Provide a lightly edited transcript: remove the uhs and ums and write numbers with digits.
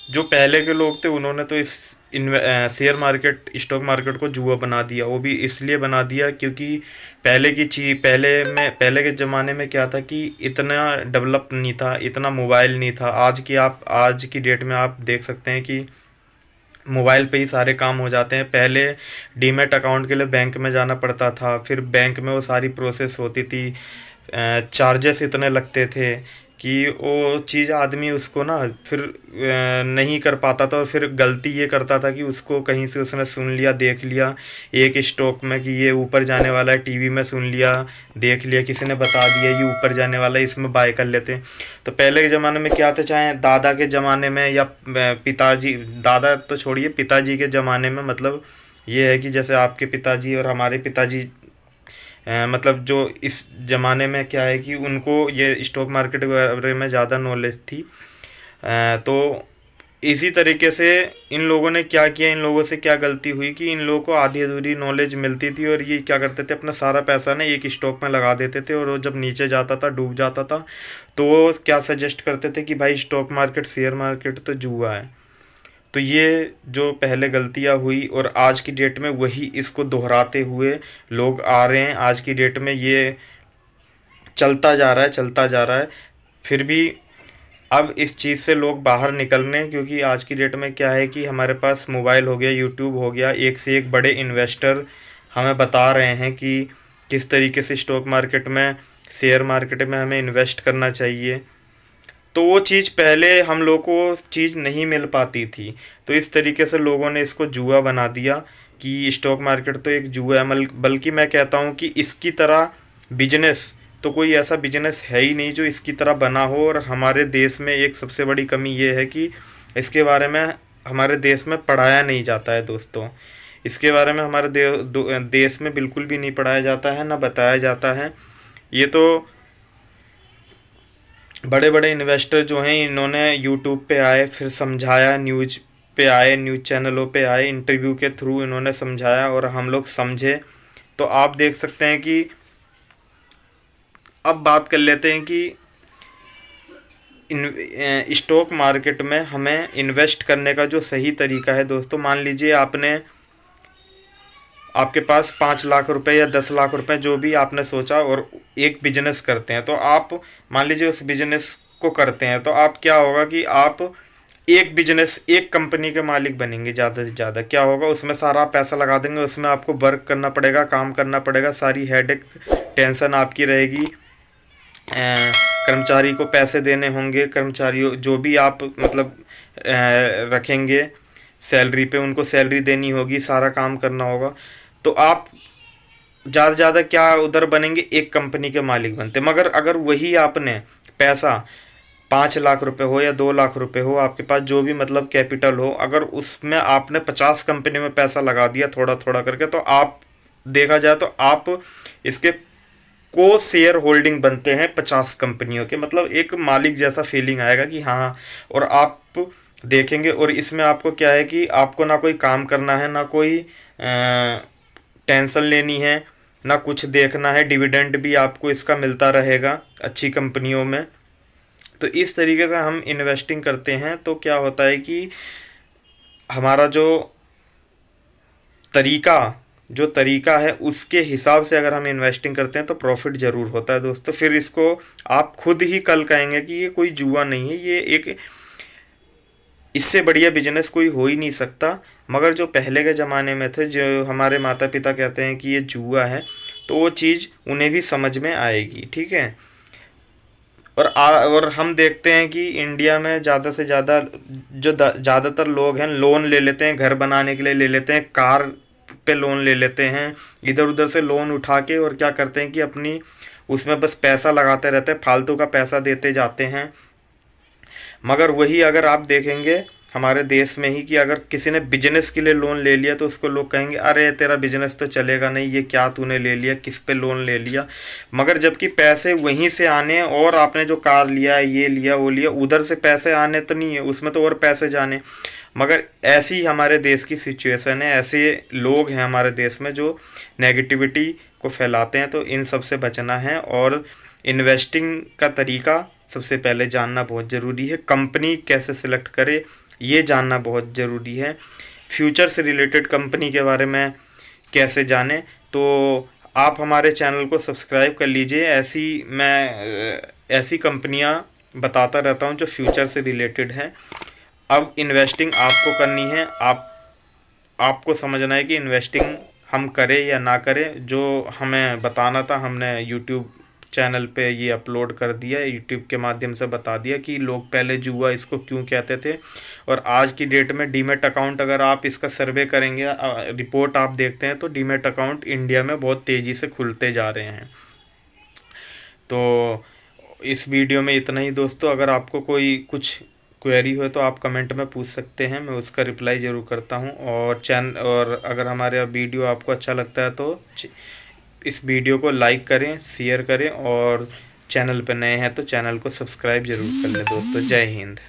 जो पहले के लोग थे उन्होंने तो इस शेयर मार्केट, स्टॉक मार्केट को जुआ बना दिया। वो भी इसलिए बना दिया क्योंकि पहले के ज़माने में क्या था कि इतना डेवलप नहीं था, इतना मोबाइल नहीं था। आज की डेट में आप देख सकते हैं कि मोबाइल पे ही सारे काम हो जाते हैं। पहले डीमैट अकाउंट के लिए बैंक में जाना पड़ता था, फिर बैंक में वो सारी प्रोसेस होती थी, चार्जेस इतने लगते थे कि वो चीज़ आदमी उसको ना फिर नहीं कर पाता था। और फिर गलती ये करता था कि उसको कहीं से उसने सुन लिया, देख लिया एक स्टॉक में कि ये ऊपर जाने वाला है, टीवी में सुन लिया, देख लिया, किसी ने बता दिया ये ऊपर जाने वाला है, इसमें बाय कर लेते हैं। तो पहले के ज़माने में क्या था, चाहे दादा के ज़माने में या पिताजी, दादा तो छोड़िए, पिताजी के ज़माने में, मतलब ये है कि जैसे आपके पिताजी और हमारे पिताजी, मतलब जो इस ज़माने में क्या है कि उनको ये स्टॉक मार्केट के बारे में ज़्यादा नॉलेज थी। तो इसी तरीके से इन लोगों ने क्या किया, इन लोगों से क्या गलती हुई कि इन लोगों को आधी अधूरी नॉलेज मिलती थी और ये क्या करते थे, अपना सारा पैसा ना एक स्टॉक में लगा देते थे। और वो जब नीचे जाता था, डूब जाता था, तो वो क्या सजेस्ट करते थे कि भाई स्टॉक मार्केट, शेयर मार्केट तो जुआ है। तो ये जो पहले गलतियां हुई और आज की डेट में वही इसको दोहराते हुए लोग आ रहे हैं। आज की डेट में ये चलता जा रहा है, चलता जा रहा है। फिर भी अब इस चीज़ से लोग बाहर निकल रहे हैं, क्योंकि आज की डेट में क्या है कि हमारे पास मोबाइल हो गया, यूट्यूब हो गया, एक से एक बड़े इन्वेस्टर हमें बता रहे हैं कि किस तरीके से स्टॉक मार्केट में, शेयर मार्केट में हमें इन्वेस्ट करना चाहिए। तो वो चीज़ पहले हम लोग को चीज़ नहीं मिल पाती थी। तो इस तरीके से लोगों ने इसको जुआ बना दिया कि स्टॉक मार्केट तो एक जुआ है। बल्कि मैं कहता हूँ कि इसकी तरह बिजनेस तो कोई ऐसा बिजनेस है ही नहीं जो इसकी तरह बना हो। और हमारे देश में एक सबसे बड़ी कमी ये है कि इसके बारे में हमारे देश में पढ़ाया नहीं जाता है दोस्तों। इसके बारे में हमारे देश में बिल्कुल भी नहीं पढ़ाया जाता है, ना बताया जाता है। ये तो बड़े बड़े इन्वेस्टर जो हैं इन्होंने यूट्यूब पे आए, फिर समझाया, न्यूज़ पे आए, न्यूज़ चैनलों पे आए, इंटरव्यू के थ्रू इन्होंने समझाया और हम लोग समझे। तो आप देख सकते हैं कि अब बात कर लेते हैं कि स्टॉक मार्केट में हमें इन्वेस्ट करने का जो सही तरीका है दोस्तों। मान लीजिए आपके पास 5 लाख रुपए या 10 लाख रुपए, जो भी आपने सोचा, और एक बिजनेस करते हैं। तो आप मान लीजिए उस बिजनेस को करते हैं, तो आप क्या होगा कि आप एक बिजनेस, एक कंपनी के मालिक बनेंगे। ज़्यादा से ज़्यादा क्या होगा, उसमें सारा पैसा लगा देंगे, उसमें आपको वर्क करना पड़ेगा, काम करना पड़ेगा, सारी हेडेक, टेंशन आपकी रहेगी। कर्मचारी को पैसे देने होंगे, कर्मचारियों जो भी आप मतलब रखेंगे सैलरी पे, उनको सैलरी देनी होगी, सारा काम करना होगा। तो आप ज़्यादा से ज़्यादा क्या उधर बनेंगे, एक कंपनी के मालिक बनते। मगर अगर वही आपने पैसा 5 लाख रुपए हो या 2 लाख रुपए हो, आपके पास जो भी मतलब कैपिटल हो, अगर उसमें आपने 50 कंपनी में पैसा लगा दिया थोड़ा थोड़ा करके, तो आप देखा जाए तो आप इसके को शेयर होल्डिंग बनते हैं 50 कंपनियों के। मतलब एक मालिक जैसा फीलिंग आएगा कि हाँ। और आप देखेंगे, और इसमें आपको क्या है कि आपको ना कोई काम करना है, ना कोई टेंशन लेनी है, ना कुछ देखना है। डिविडेंड भी आपको इसका मिलता रहेगा अच्छी कंपनियों में। तो इस तरीके से हम इन्वेस्टिंग करते हैं तो क्या होता है कि हमारा तरीका जो तरीका है उसके हिसाब से अगर हम इन्वेस्टिंग करते हैं तो प्रॉफिट ज़रूर होता है दोस्तों। फिर इसको आप खुद ही कल कहेंगे कि ये कोई जुआ नहीं है, ये एक, इससे बढ़िया बिजनेस कोई हो ही नहीं सकता। मगर जो पहले के ज़माने में थे, जो हमारे माता पिता कहते हैं कि ये जुआ है, तो वो चीज़ उन्हें भी समझ में आएगी, ठीक है। और हम देखते हैं कि इंडिया में ज़्यादा से ज़्यादा जो ज़्यादातर लोग हैं लोन ले लेते हैं, घर बनाने के लिए ले लेते हैं, कार पे लोन ले लेते हैं, इधर उधर से लोन उठा के, और क्या करते हैं कि अपनी उसमें बस पैसा लगाते रहते हैं, फालतू का पैसा देते जाते हैं। मगर वही अगर आप देखेंगे हमारे देश में ही कि अगर किसी ने बिजनेस के लिए लोन ले लिया तो उसको लोग कहेंगे अरे तेरा बिजनेस तो चलेगा नहीं, ये क्या तूने ले लिया, किस पे लोन ले लिया। मगर जबकि पैसे वहीं से आने, और आपने जो कार लिया, ये लिया, वो लिया, उधर से पैसे आने तो नहीं है, उसमें तो और पैसे जाने। मगर ऐसी हमारे देश की सिचुएशन है, ऐसे लोग हैं हमारे देश में जो नेगेटिविटी को फैलाते हैं। तो इन सब से बचना है, और इन्वेस्टिंग का तरीका सबसे पहले जानना बहुत ज़रूरी है। कंपनी कैसे सिलेक्ट करे, ये जानना बहुत ज़रूरी है। फ्यूचर से रिलेटेड कंपनी के बारे में कैसे जानें, तो आप हमारे चैनल को सब्सक्राइब कर लीजिए। ऐसी कंपनियां बताता रहता हूं जो फ्यूचर से रिलेटेड है। अब इन्वेस्टिंग आपको करनी है, आपको समझना है कि इन्वेस्टिंग हम करें या ना करें। जो हमें बताना था हमने यूट्यूब चैनल पे ये अपलोड कर दिया, यूट्यूब के माध्यम से बता दिया कि लोग पहले जुआ इसको क्यों कहते थे। और आज की डेट में डीमैट अकाउंट, अगर आप इसका सर्वे करेंगे, रिपोर्ट आप देखते हैं, तो डीमैट अकाउंट इंडिया में बहुत तेज़ी से खुलते जा रहे हैं। तो इस वीडियो में इतना ही दोस्तों। अगर आपको कोई कुछ क्वेरी हो तो आप कमेंट में पूछ सकते हैं, मैं उसका रिप्लाई ज़रूर करता हूं। और अगर हमारा वीडियो आपको अच्छा लगता है तो इस वीडियो को लाइक करें, शेयर करें, और चैनल पर नए हैं तो चैनल को सब्सक्राइब जरूर कर लें दोस्तों। जय हिंद।